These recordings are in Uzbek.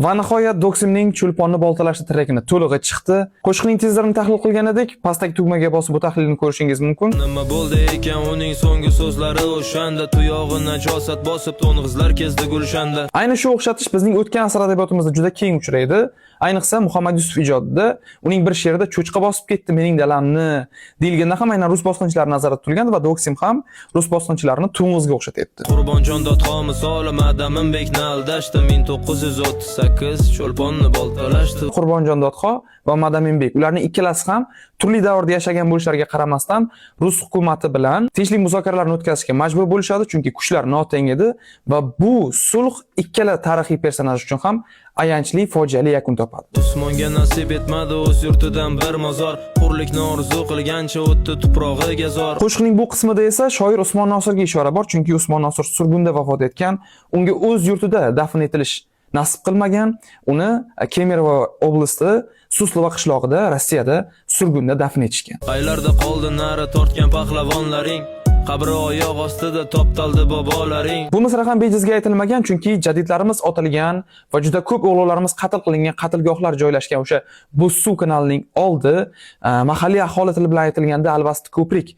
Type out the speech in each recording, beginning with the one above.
Va nihoyat Doksimning Cho'lponni boltalashda trekini to'lig'i chiqdi. Qo'shiqning tezlarini tahlil qilgan edik. Pastdagi tugmaga bosib bu tahlilni ko'rishingiz mumkin. Nima bo'ldi ekan uning so'nggi so'zlari o'shanda tuyog'i najosat bosib to'ng'izlar kezdi gulshanda. Ayni shu o'xshatish bizning o'tgan asr adabiyotimizda juda keng uchraydi. Ayniqsa Muhammad Yusuf ijodida uning bir she'rida cho'chqa bosib ketdi mening dalamni deyilganda ham aynan rus bosqinchilari nazarda tutilgan va Doksim ham rus bosqinchilarini to'ng'izga o'xshatyapti. Qurbonjon dodxo misoli Madamin bekni aldashdi 1938 Cho'lponni boltalashdi. Qurbonjon Dodxo va Madaminbek ularning ikkalasi ham turli davrda yashagan bo'lishlariga qaramasdan rus hukumati bilan tinchlik muzokaralarni o'tkazishga majbur bo'lishadi, chunki kuchlar noteng edi va bu sulh ikkala tarixiy personaj uchun ham ayanchli fojiali yakun topadi. Usmonga nasib etmadi o'z yurtidan bir mozor, hurlikni orzu qilgancha o'tdi tuprog'iga zor. Qo'shiqning bu qismida esa shoir Usmon Nosirga ishora bor, chunki Usmon Nosir surgunda vafot etgan, unga o'z yurtida dafn etilish nasib qilmagan, uni Kemerovo oblasti Suslova qishlog'ida Rossiyada surgunda dafn etishgan. Qaylarda qoldi nari tortgan pahlavonlaring, qabri oyoq ostida toptaldi bobolaring. Bu misra ham bejizga aytilmagan, chunki jadidlarimiz otilgan va juda ko'p o'g'illarimiz qatl qilingan qatlgohlar joylashgan o'sha Bo'zsuv kanalining oldi, mahalliy aholi tili bilan aytilganda alvasti ko'prik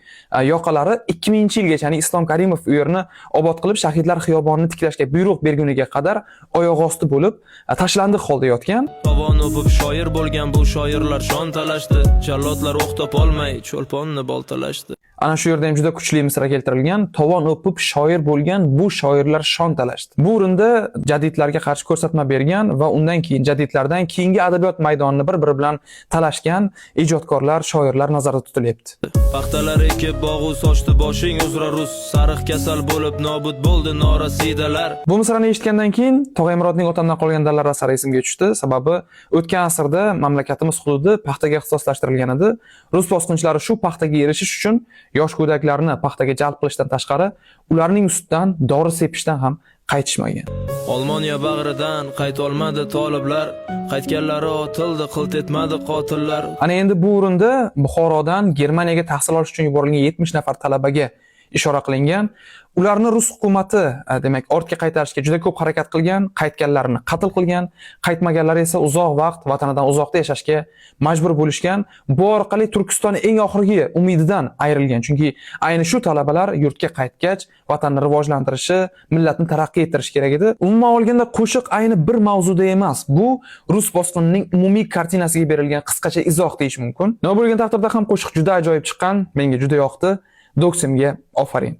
yoqalari 2000-yilgacha, ya'ni Islom Karimov u yerni obod qilib shahidlar xiyobonini tiklashga buyruq berguniga qadar oyoq osti bo'lib tashlandiq holda yotgan. Tovon o'pib shoir bo'lgan bu shoirlar shon talashdi, jallodlar o'q topolmay Cho'lponni boltalashdi. Ana shu yerda ham juda kuchli misra keltirilgan. Tovon o'pib shoir bo'lgan bu shoirlar shon talashdi. Bu o'rinda jadidlarga qarshi ko'rsatma bergan va undan keyin jadidlardan keyingi adabiyot maydonini bir-biri bilan talashgan ijodkorlar, shoirlar nazarda tutilyapti. Paxtalar ekib bog'u sochdi boshing uzra rus, sariq kasal bo'lib nobud bo'ldi norasidalar. Bu misrani eshitgandan keyin Tog'aymurodning Otamdan qolgan dallar asari esimga tushdi. Sababi o'tgan asrda mamlakatimiz hududi paxtaga ixtisoslashtirilgan edi. Rus bosqinchilari shu paxtaga erishish uchun yosh go'daklarni paxtaga jalb qilishdan tashqari, ularning ustidan dori sepishdan ham qaytishmagan. Olmoniya bag'ridan qaytolmadi toliblar, qaytganlari otildi, qilt etmadi qotillar. Ana endi bu o'rinda Buxorodan Germaniyaga tahsil olish uchun yuborilgan 70 nafar talabaga ishora qilingan. Ularni rus hukumati demak ortga qaytarishga juda ko'p harakat qilgan, qaytganlarini qatl qilgan, qaytmaganlar esa uzoq vaqt vatanidan uzoqda yashashga majbur bo'lishgan. Bu orqali Turkiston eng oxirgi umididan ayrilgan, chunki ayni shu talabalar yurtga qaytgach vatanni rivojlantirishi, millatni taraqqiy ettirish kerak edi. Umuman olganda qo'shiq ayni bir mavzuda emas, bu rus bosqinining umumiy kartinasiga berilgan qisqacha izoh deyish mumkin. Nima bo'lgan taqdirda ham qo'shiq juda ajoyib chiqqan, menga juda yoqdi. Doksimga ofarin.